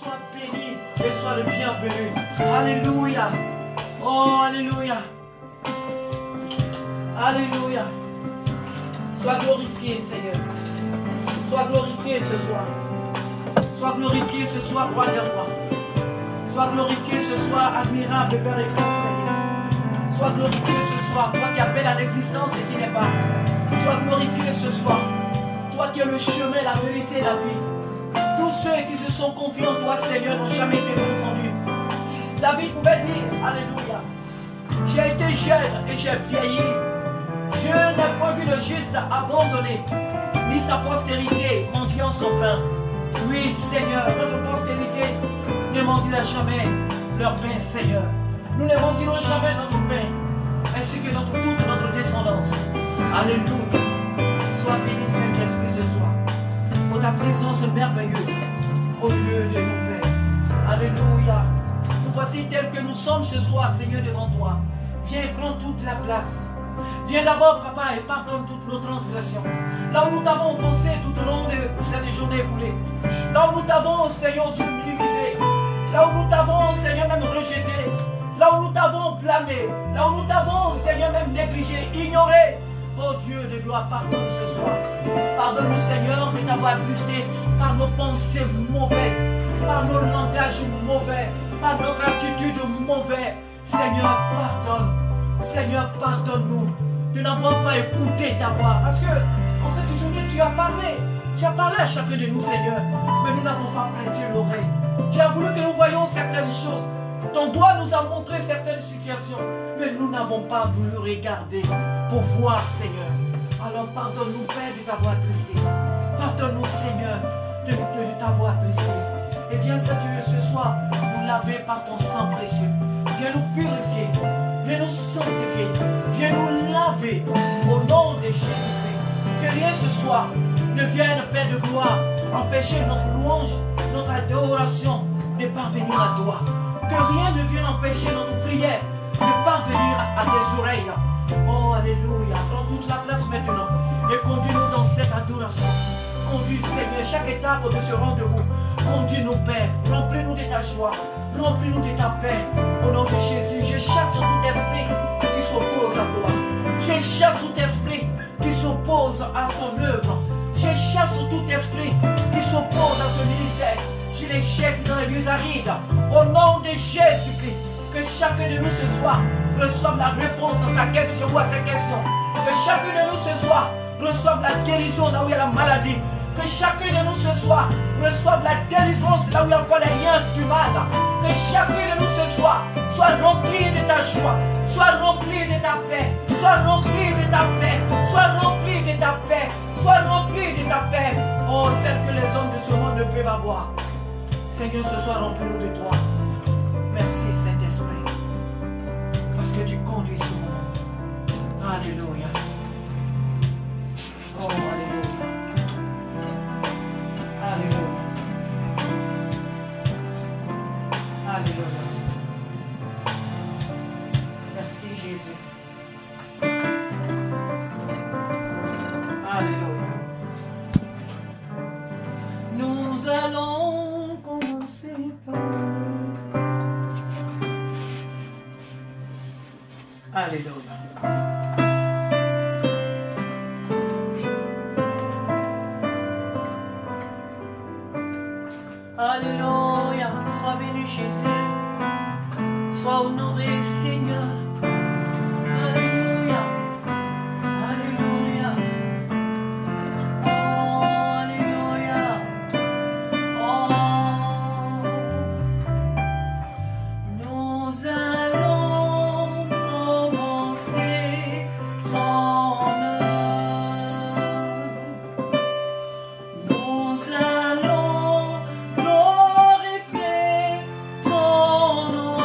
Sois béni et sois le bienvenu. Alléluia. Oh, alléluia. Alléluia. Sois glorifié, Seigneur. Sois glorifié ce soir. Sois glorifié ce soir, roi des rois. Sois glorifié ce soir, admirable Père et Père, Seigneur. Sois glorifié ce soir, toi qui appelles à l'existence et qui n'est pas. Sois glorifié ce soir, toi qui es le chemin, la vérité, la vie. Tous ceux qui se sont confiés en toi, Seigneur, n'ont jamais été confondus. David pouvait dire, alléluia, j'ai été jeune et j'ai vieilli. Je n'ai pas vu le juste abandonné, ni sa postérité mendiant son pain. Oui, Seigneur, notre postérité ne mendiera jamais leur pain, Seigneur. Nous ne mendirons jamais notre pain, ainsi que toute notre descendance. Alléluia. Sois béni, Saint-Esprit, ce soir, pour ta présence merveilleuse au milieu de nos pères. Alléluia. Nous voici tels que nous sommes ce soir, Seigneur, devant toi. Viens prendre toute la place. Viens d'abord, Papa, et pardonne toutes nos transgressions. Là où nous t'avons offensé tout au long de cette journée écoulée. Là où nous t'avons, Seigneur Dieu, minimisé. Là où nous t'avons, Seigneur, même rejeté. Là où nous t'avons blâmé. Là où nous t'avons, Seigneur, même négligé, ignoré. Oh Dieu de gloire, pardonne ce soir. Pardonne-nous, Seigneur, de t'avoir attristé par nos pensées mauvaises, par nos langages mauvais, par notre attitude mauvaise. Seigneur, pardonne. Seigneur, pardonne-nous de n'avoir pas écouté ta voix. Parce que en cette journée, tu as parlé. Tu as parlé à chacun de nous, Seigneur. Mais nous n'avons pas prêté l'oreille. Tu as voulu que nous voyions certaines choses. Ton doigt nous a montré certaines situations. Mais nous n'avons pas voulu regarder pour voir, Seigneur. Alors pardonne-nous, Père, de t'avoir attristé. Pardonne-nous, Seigneur, de t'avoir attristé. Et viens, Seigneur, ce soir, nous laver par ton sang précieux. Viens nous purifier. Viens nous sanctifier, viens nous laver au nom de Jésus-Christ. Que rien ce soir ne vienne, Père de gloire, empêcher notre louange, notre adoration de parvenir à toi. Que rien ne vienne empêcher notre prière de parvenir à tes oreilles. Oh, alléluia. Prends toute la place maintenant et conduis-nous dans cette adoration. Conduis, Seigneur, chaque étape de ce rendez-vous. Conduis-nous, Père. Remplis-nous de ta joie. Remplis-nous de ta paix. Au nom de Jésus, je chasse tout esprit qui s'oppose à toi. Je chasse tout esprit qui s'oppose à ton œuvre. Je chasse tout esprit qui s'oppose à ce ministère. Je les jette dans les lieux arides. Au nom de Jésus-Christ, que chacun de nous ce soir reçoive la réponse à sa question ou à ses questions. Que chacun de nous ce soir reçoive la guérison là où il y a la maladie. Que chacun de nous ce soir reçoive la délivrance là où il y a encore les liens du mal. Que chacun de nous ce soir soit rempli de ta joie, soit rempli de ta paix, soit rempli de ta paix, soit rempli de ta paix, soit rempli de ta paix. Oh, celle que les hommes de ce monde ne peuvent avoir. Seigneur, ce soir, remplis-nous de toi. Merci, Saint-Esprit, parce que tu conduis ce monde. Alléluia. Oh, alléluia. Alléluia. Alléluia. Merci Jésus. Alléluia. Nous allons commencer par... Alléluia. Alléluia, sois béni Jésus, sois honoré Seigneur. Alléluia, alléluia, oh alléluia, oh. Nous allons commencer ton œuvre. Nous allons glorifier ton nom.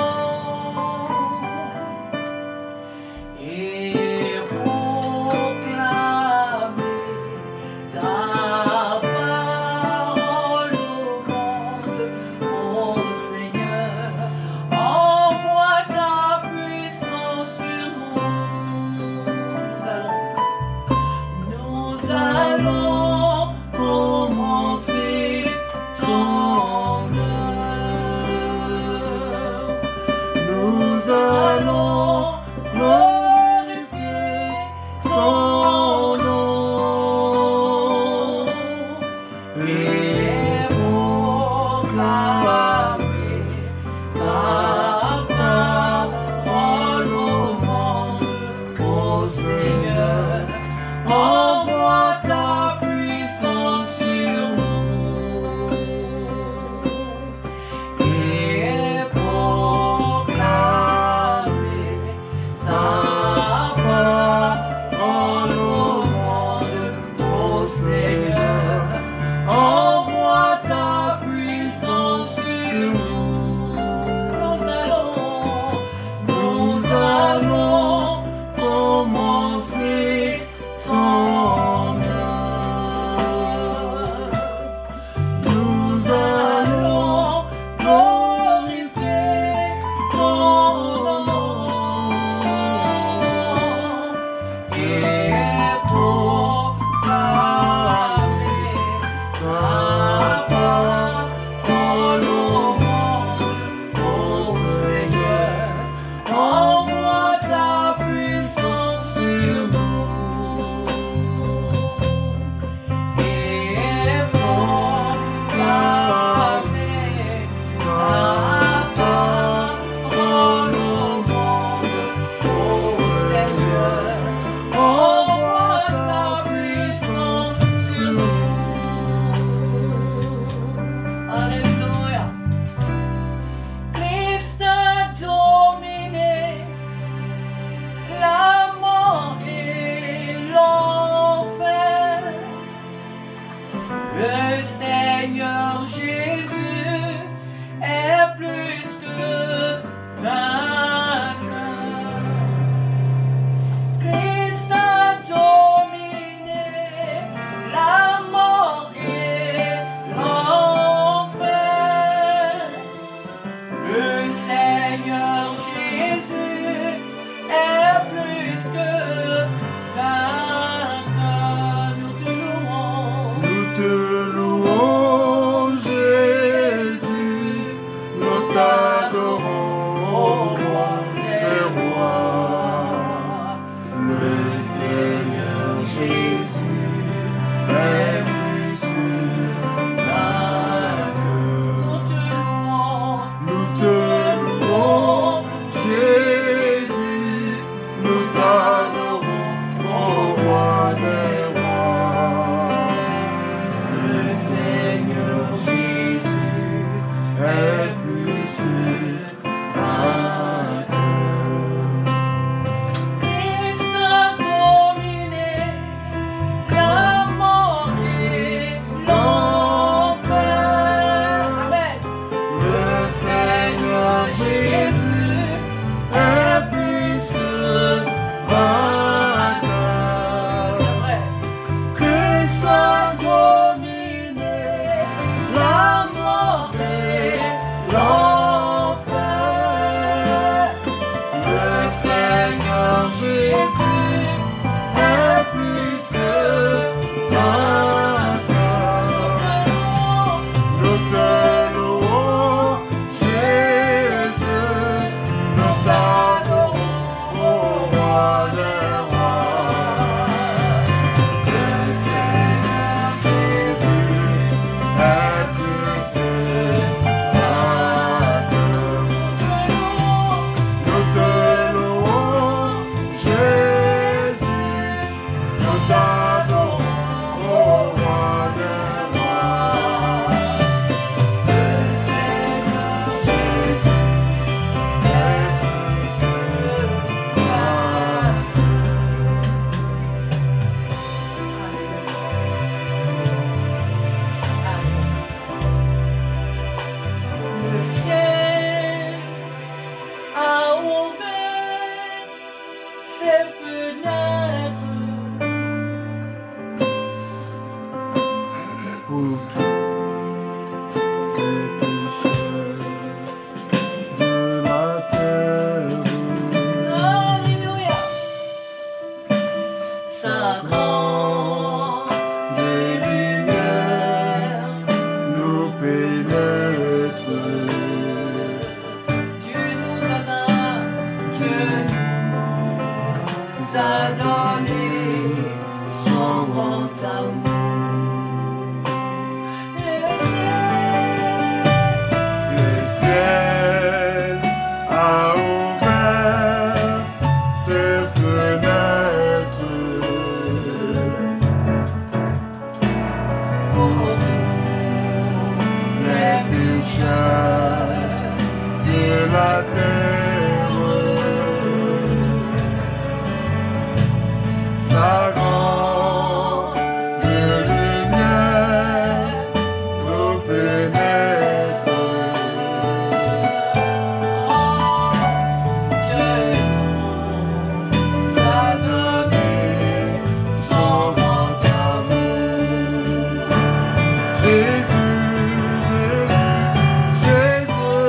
est plus que vainqueur. Christ a dominé la mort et l'enfer. Amen. Le Seigneur Jésus est plus que vainqueur. C'est vrai. Christ a dominé la mort et l'enfer. Le Seigneur Jésus est plus que vainqueur. Nous te louons, Jésus, nous t'adorons, ô roi des rois. Le Seigneur Jésus est plus que vainqueur. Nous te louons, Jésus, nous t'adorons, ô roi des rois. Le Seigneur Jésus est plus que Le ciel a ouvert ses fenêtres pour tous les pécheurs de la terre. Alléluia. Sa grande lumière Nous pénètre. Dieu nous donna, Dieu nous a donné son grand amour. Le ciel a ouvert ses fenêtres Pour les pécheurs de la terre. Sa grande lumière nous pénètre. Dieu nous a donné son grand amour. Jésus, Jésus, Jésus,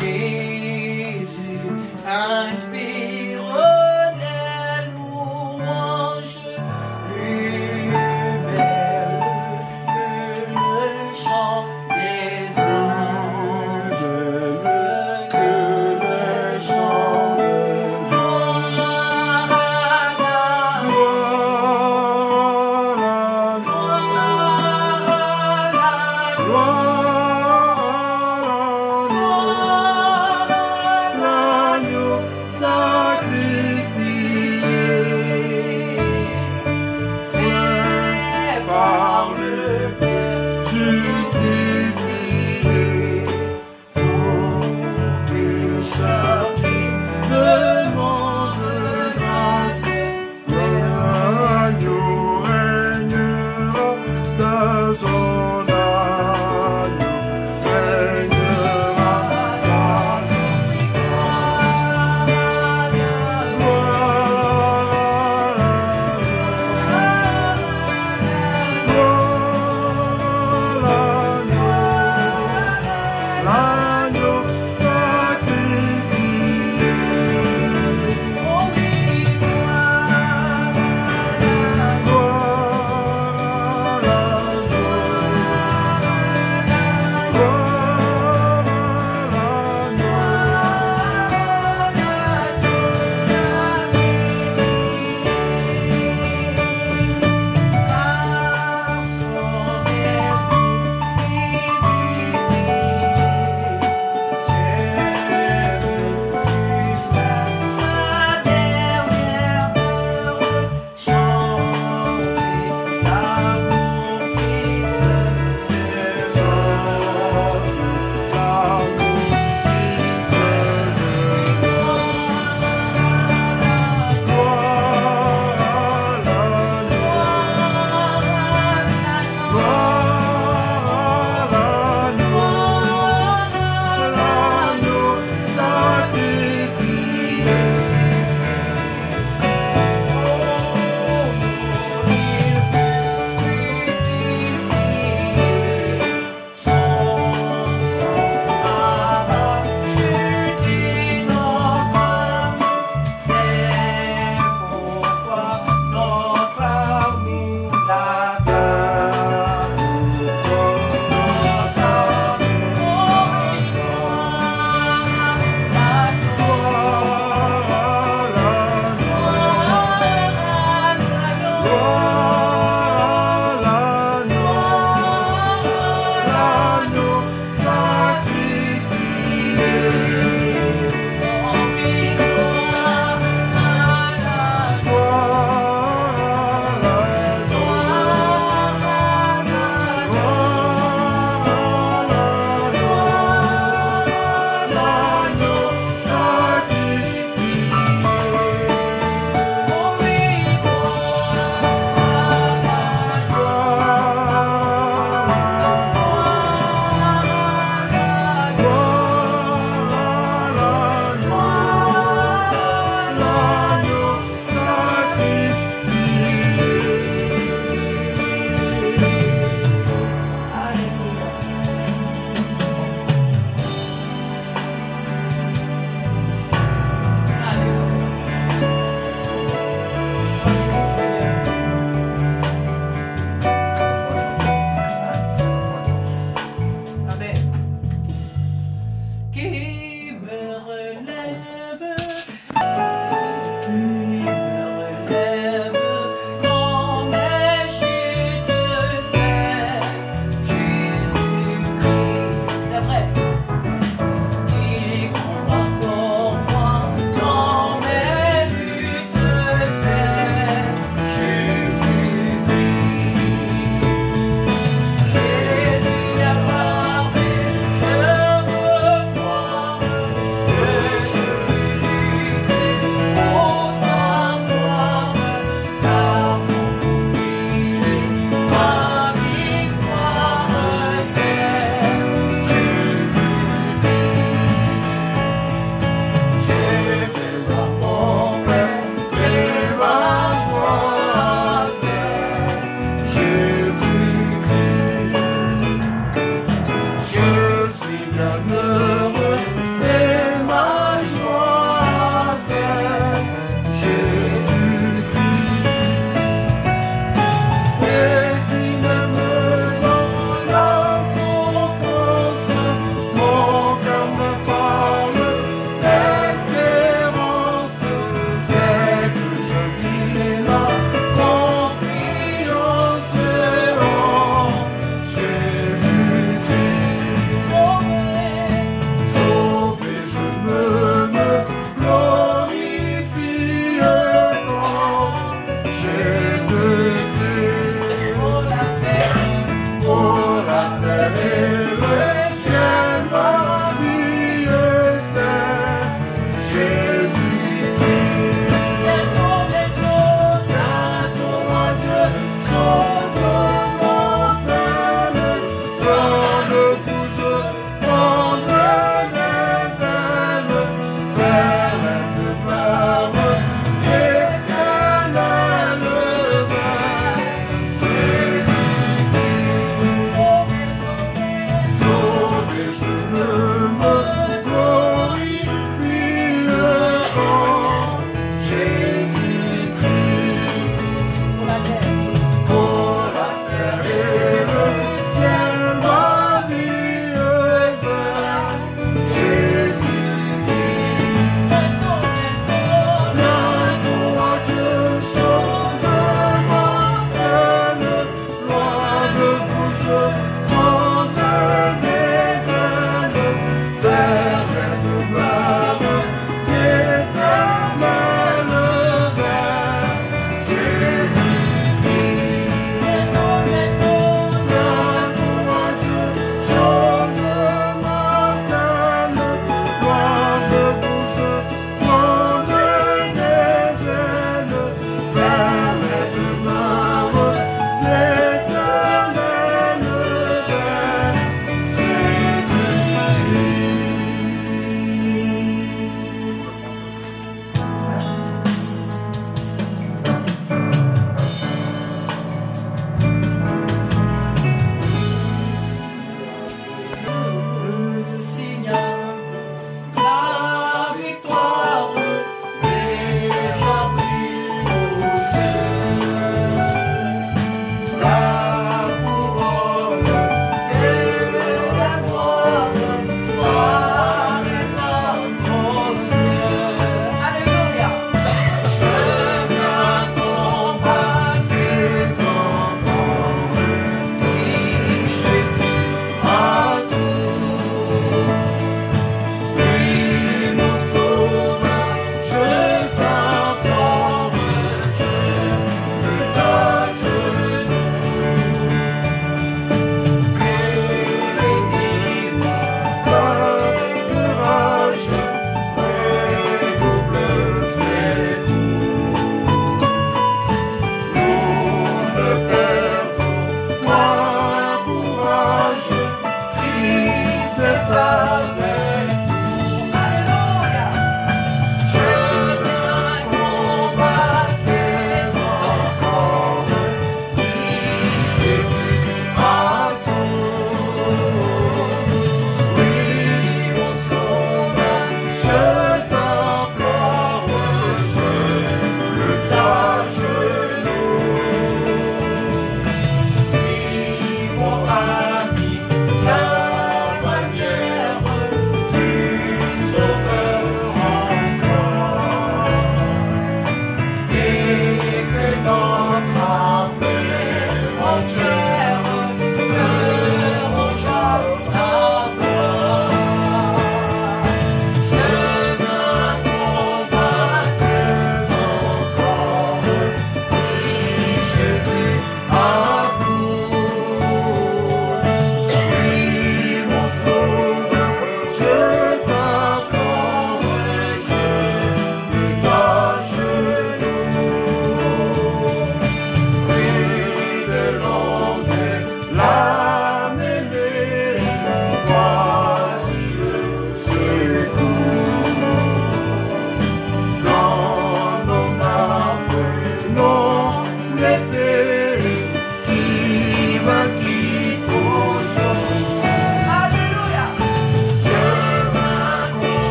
Jésus inspire des louanges plus belles que le chant des anges, que le chant des gloire à la L'agneau sacrifié, c'est par le cœur justifié, pour pécheur qui demande grâce. l'agneau régnera dans son agneau, régnera l'agneau sacrifié.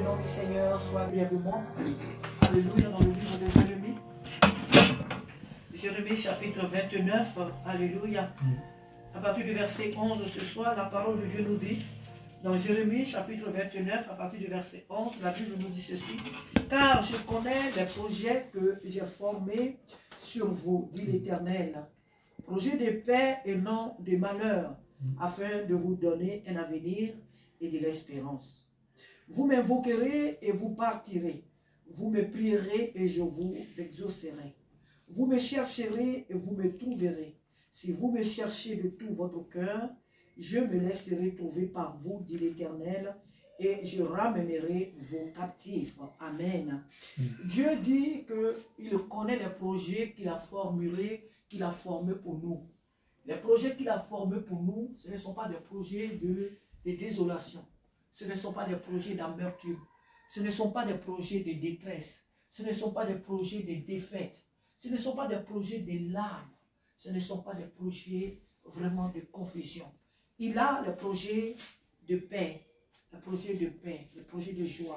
nom du Seigneur soit brièvement. Alléluia, dans le livre de Jérémie. Jérémie chapitre 29, alléluia. À partir du verset 11 ce soir, la parole de Dieu nous dit, dans Jérémie chapitre 29, à partir du verset 11, la Bible nous dit ceci. Car je connais les projets que j'ai formés sur vous, dit l'Éternel. Projets de paix et non de malheur, afin de vous donner un avenir et de l'espérance. Vous m'invoquerez et vous partirez. Vous me prierez et je vous exaucerai. Vous me chercherez et vous me trouverez. Si vous me cherchez de tout votre cœur, je me laisserai trouver par vous, dit l'Éternel, et je ramènerai vos captifs. Amen. Dieu dit qu'il connaît les projets qu'il a formulés, qu'il a formés pour nous. Les projets qu'il a formés pour nous, ce ne sont pas des projets de désolation. Ce ne sont pas des projets d'amertume. Ce ne sont pas des projets de détresse. Ce ne sont pas des projets de défaite. Ce ne sont pas des projets de larmes. Ce ne sont pas des projets vraiment de confusion. Il a le projet de paix, le projet de paix, le projet de joie,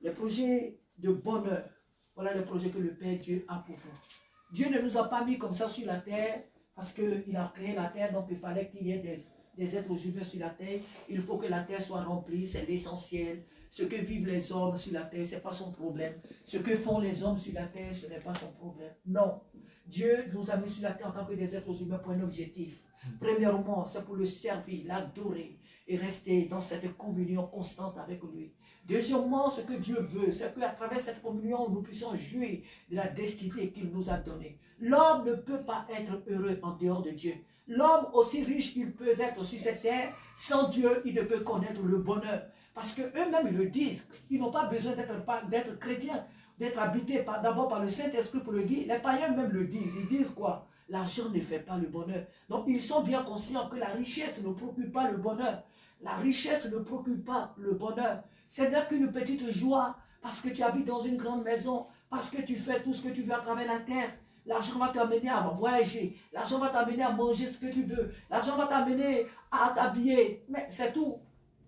le projet de bonheur. Voilà le projet que le Père Dieu a pour nous. Dieu ne nous a pas mis comme ça sur la terre parce qu'il a créé la terre, donc il fallait qu'il y ait des êtres humains sur la terre. Il faut que la terre soit remplie, c'est l'essentiel. Ce que vivent les hommes sur la terre, ce n'est pas son problème. Ce que font les hommes sur la terre, ce n'est pas son problème. Non. Dieu nous a mis sur la terre en tant que des êtres humains pour un objectif. Premièrement, c'est pour le servir, l'adorer et rester dans cette communion constante avec lui. Deuxièmement, ce que Dieu veut, c'est qu'à travers cette communion, nous puissions jouir de la destinée qu'il nous a donnée. L'homme ne peut pas être heureux en dehors de Dieu. L'homme, aussi riche qu'il peut être sur cette terre, sans Dieu, il ne peut connaître le bonheur. Parce qu'eux-mêmes, ils le disent. Ils n'ont pas besoin d'être chrétiens, d'être habités d'abord par le Saint-Esprit pour le dire. Les païens même le disent. Ils disent quoi? L'argent ne fait pas le bonheur. Donc, ils sont bien conscients que la richesse ne procure pas le bonheur. La richesse ne procure pas le bonheur. Ce n'est qu'une petite joie parce que tu habites dans une grande maison, parce que tu fais tout ce que tu veux à travers la terre. L'argent va t'amener à voyager. L'argent va t'amener à manger ce que tu veux. L'argent va t'amener à t'habiller. Mais c'est tout.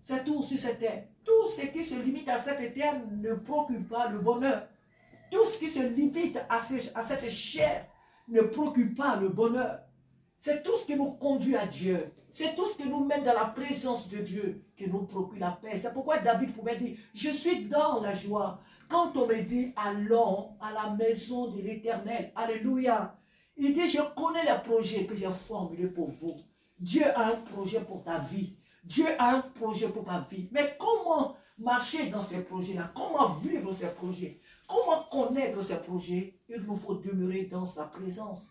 C'est tout sur cette terre. Tout ce qui se limite à cette terre ne procure pas le bonheur. Tout ce qui se limite à cette chair ne procure pas le bonheur. C'est tout ce qui nous conduit à Dieu. C'est tout ce qui nous mène dans la présence de Dieu qui nous procure la paix. C'est pourquoi David pouvait dire, je suis dans la joie. Quand on me dit, allons à la maison de l'Éternel. Alléluia. Il dit, je connais les projets que j'ai formulés pour vous. Dieu a un projet pour ta vie. Dieu a un projet pour ta vie. Mais comment marcher dans ces projets-là? Comment vivre ces projets? Comment connaître ces projets? Il nous faut demeurer dans sa présence.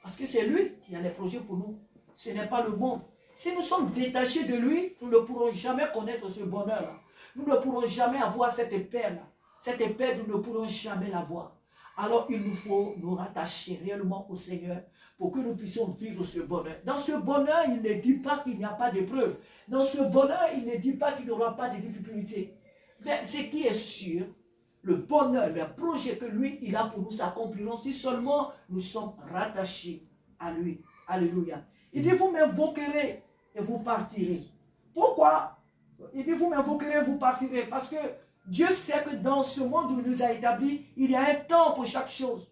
Parce que c'est lui qui a les projets pour nous. Ce n'est pas le monde. Si nous sommes détachés de lui, nous ne pourrons jamais connaître ce bonheur-là. Nous ne pourrons jamais avoir cette paix-là. Cette paix, nous ne pourrons jamais l'avoir. Alors il nous faut nous rattacher réellement au Seigneur pour que nous puissions vivre ce bonheur. Dans ce bonheur, il ne dit pas qu'il n'y a pas d'épreuve. Dans ce bonheur, il ne dit pas qu'il n'y aura pas de difficultés. Mais ce qui est sûr, le bonheur, le projet que lui, il a pour nous s'accompliront si seulement nous sommes rattachés à lui. Alléluia. Il dit, vous m'invoquerez et vous partirez. Pourquoi? Il dit, vous m'invoquerez et vous partirez. Parce que Dieu sait que dans ce monde où il nous a établis, il y a un temps pour chaque chose.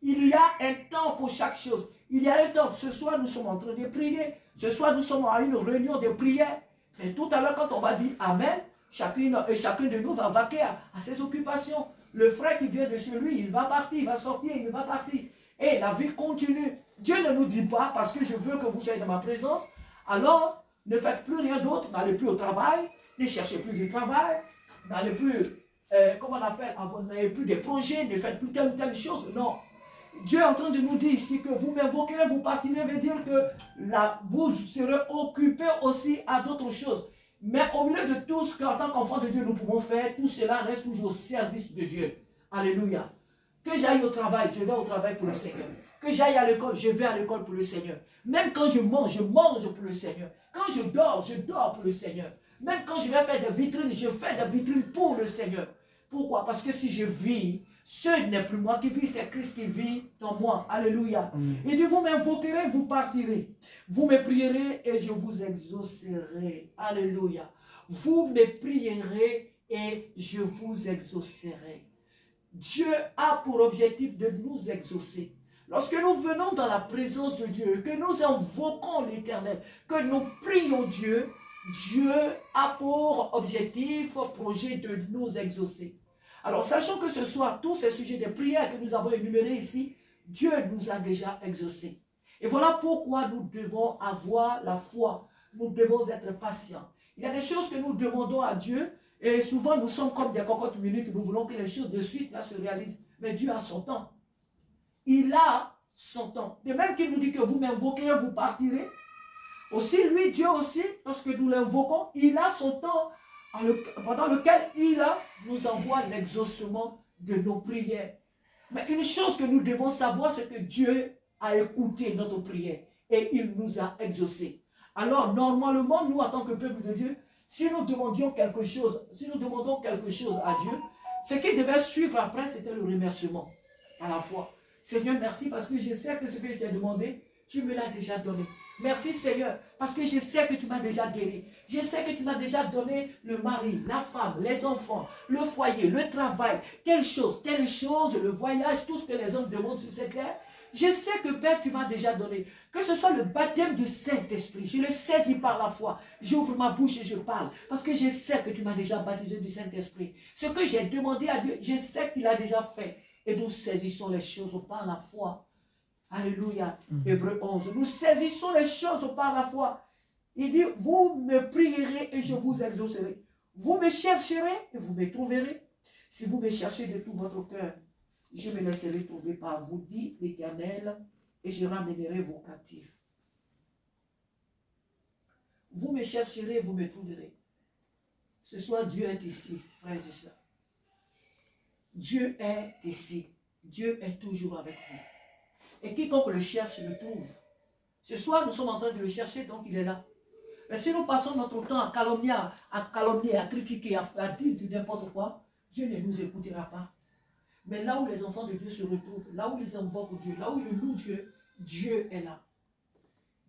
Il y a un temps pour chaque chose. Il y a un temps. Ce soir, nous sommes en train de prier. Ce soir, nous sommes à une réunion de prière. Mais tout à l'heure, quand on va dire Amen, chacun de nous va vaquer à ses occupations. Le frère qui vient de chez lui, il va partir, il va sortir, il va partir. Et la vie continue. Dieu ne nous dit pas, parce que je veux que vous soyez dans ma présence, alors ne faites plus rien d'autre, n'allez plus au travail, ne cherchez plus de travail, n'allez plus, comment on appelle, n'avez plus de projets, ne faites plus telle ou telle chose. Non. Dieu est en train de nous dire ici que vous m'invoquerez, vous partirez, veut dire que vous serez occupés aussi à d'autres choses. Mais au milieu de tout ce qu'en tant qu'enfant de Dieu nous pouvons faire, tout cela reste toujours au service de Dieu. Alléluia. Que j'aille au travail, je vais au travail pour le Seigneur. Que j'aille à l'école, je vais à l'école pour le Seigneur. Même quand je mange pour le Seigneur. Quand je dors pour le Seigneur. Même quand je vais faire des vitrines, je fais des vitrines pour le Seigneur. Pourquoi? Parce que si je vis, ce n'est plus moi qui vis, c'est Christ qui vit dans moi. Alléluia. Il dit, vous m'invoquerez, vous partirez. Vous me prierez et je vous exaucerai. Alléluia. Vous me prierez et je vous exaucerai. Dieu a pour objectif de nous exaucer. Lorsque nous venons dans la présence de Dieu, que nous invoquons l'Éternel, que nous prions Dieu, Dieu a pour objectif, projet de nous exaucer. Alors, sachant que ce soit tous ces sujets de prière que nous avons énumérés ici, Dieu nous a déjà exaucés. Et voilà pourquoi nous devons avoir la foi. Nous devons être patients. Il y a des choses que nous demandons à Dieu et souvent nous sommes comme des cocottes minutes. Nous voulons que les choses de suite là se réalisent. Mais Dieu a son temps. Il a son temps. De même qu'il nous dit que vous m'invoquerez, vous partirez. Aussi, lui, Dieu aussi, lorsque nous l'invoquons, il a son temps pendant lequel il nous envoie l'exaucement de nos prières. Mais une chose que nous devons savoir, c'est que Dieu a écouté notre prière et il nous a exaucés. Alors, normalement, nous, en tant que peuple de Dieu, si nous demandons quelque chose à Dieu, ce qui devait suivre après, c'était le remerciement à la foi. Seigneur, merci parce que je sais que ce que je t'ai demandé, tu me l'as déjà donné. Merci Seigneur, parce que je sais que tu m'as déjà guéri. Je sais que tu m'as déjà donné le mari, la femme, les enfants, le foyer, le travail, telle chose, le voyage, tout ce que les hommes demandent sur cette terre. Je sais que Père, tu m'as déjà donné. Que ce soit le baptême du Saint-Esprit, je le saisis par la foi. J'ouvre ma bouche et je parle. Parce que je sais que tu m'as déjà baptisé du Saint-Esprit. Ce que j'ai demandé à Dieu, je sais qu'il a déjà fait. Et nous saisissons les choses par la foi. Alléluia. Hébreux 11. Nous saisissons les choses par la foi. Il dit, vous me prierez et je vous exaucerai. Vous me chercherez et vous me trouverez. Si vous me cherchez de tout votre cœur, je me laisserai trouver par vous, dit l'Éternel, et je ramènerai vos captifs. Vous me chercherez, vous me trouverez. Ce soir, Dieu est ici, frères et sœurs. Dieu est ici. Dieu est toujours avec vous. Et quiconque le cherche, le trouve. Ce soir, nous sommes en train de le chercher, donc il est là. Mais si nous passons notre temps à calomnier, à critiquer, à dire du n'importe quoi, Dieu ne nous écoutera pas. Mais là où les enfants de Dieu se retrouvent, là où ils invoquent Dieu, là où ils louent Dieu, Dieu est là.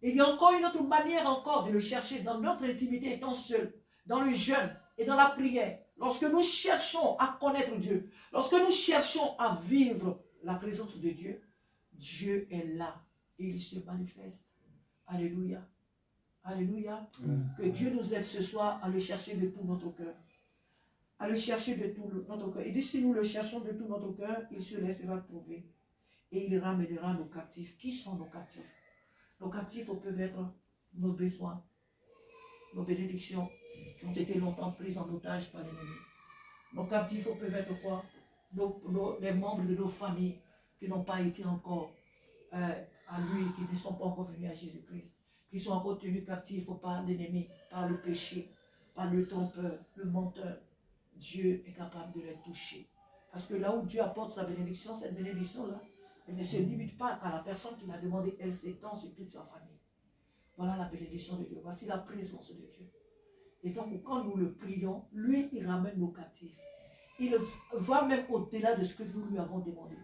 Il y a encore une autre manière encore de le chercher dans notre intimité étant seul, dans le jeûne et dans la prière. Lorsque nous cherchons à connaître Dieu, lorsque nous cherchons à vivre la présence de Dieu, Dieu est là et il se manifeste. Alléluia. Alléluia. Que Dieu nous aide ce soir à le chercher de tout notre cœur. À le chercher de tout notre cœur. Il dit, si nous le cherchons de tout notre cœur, il se laissera trouver. Et il ramènera nos captifs. Qui sont nos captifs? Nos captifs peuvent être nos besoins, nos bénédictions qui ont été longtemps prises en otage par l'ennemi. Nos captifs peuvent être quoi? Les membres de nos familles qui n'ont pas été encore à lui, qui ne sont pas encore venus à Jésus-Christ, qui sont encore tenus captifs par l'ennemi, par le péché, par le trompeur, le menteur. Dieu est capable de les toucher. Parce que là où Dieu apporte sa bénédiction, cette bénédiction-là, elle ne se limite pas à la personne qui l'a demandé, elle s'étend sur toute sa famille. Voilà la bénédiction de Dieu. Voici la présence de Dieu. Et donc, quand nous le prions, lui, il ramène nos captifs. Il va même au-delà de ce que nous lui avons demandé.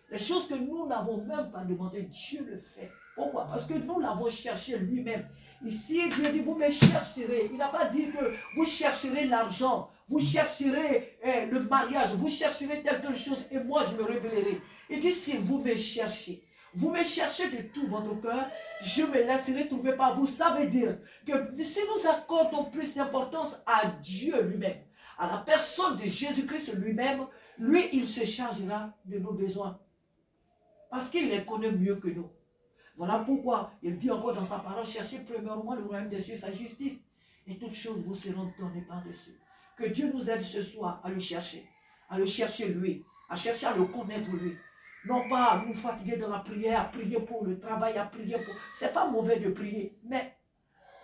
Les choses que nous n'avons même pas demandé, Dieu le fait. Pourquoi? Parce que nous l'avons cherché lui-même. Ici, Dieu dit, vous me chercherez. Il n'a pas dit que vous chercherez l'argent, vous chercherez le mariage, vous chercherez telle chose et moi je me révélerai. Il dit, si vous me cherchez de tout votre cœur, je me laisserai trouver par vous. Ça veut dire que si nous accordons plus d'importance à Dieu lui-même, à la personne de Jésus-Christ lui-même, lui, il se chargera de nos besoins. Parce qu'il les connaît mieux que nous. Voilà pourquoi il dit encore dans sa parole, cherchez premièrement le royaume des cieux, sa justice, et toutes choses vous seront données par-dessus. Que Dieu nous aide ce soir à le chercher lui, à chercher à le connaître lui. Non pas à nous fatiguer dans la prière, à prier pour le travail, à prier pour... C'est pas mauvais de prier, mais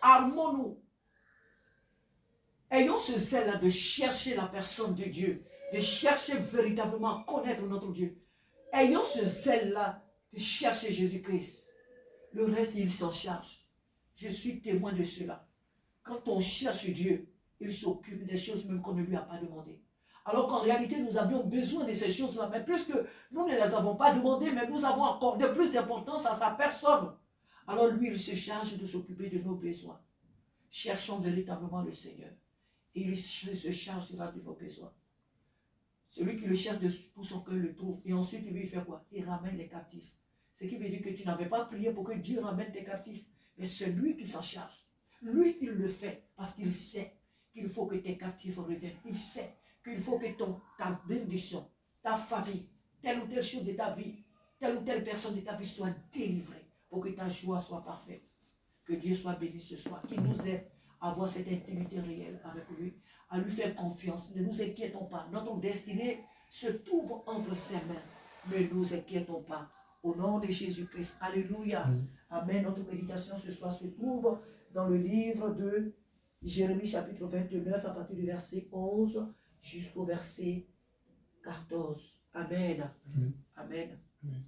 armons-nous. Ayons ce zèle-là de chercher la personne de Dieu, de chercher véritablement à connaître notre Dieu. Ayons ce zèle-là de chercher Jésus-Christ. Le reste, il s'en charge. Je suis témoin de cela. Quand on cherche Dieu, il s'occupe des choses même qu'on ne lui a pas demandé. Alors qu'en réalité, nous avions besoin de ces choses-là. Mais puisque nous ne les avons pas demandées, mais nous avons accordé plus d'importance à sa personne. Alors lui, il se charge de s'occuper de nos besoins. Cherchons véritablement le Seigneur. et il se chargera de vos besoins. Celui qui le cherche de tout son cœur le trouve. Et ensuite, il lui fait quoi? Il ramène les captifs. Ce qui veut dire que tu n'avais pas prié pour que Dieu ramène tes captifs. Mais c'est lui qui s'en charge. Lui, il le fait parce qu'il sait qu'il faut que tes captifs reviennent. Il sait qu'il faut que ta bénédiction, ta famille, telle ou telle chose de ta vie, telle ou telle personne de ta vie soit délivrée pour que ta joie soit parfaite. Que Dieu soit béni ce soir. Qu'il nous aide à avoir cette intimité réelle avec lui, à lui faire confiance. Ne nous inquiétons pas. Notre destinée se trouve entre ses mains. Ne nous inquiétons pas. Au nom de Jésus-Christ. Alléluia. Amen. Notre méditation ce soir se trouve dans le livre de Jérémie chapitre 29 à partir du verset 11 jusqu'au verset 14. Amen. Amen. Amen.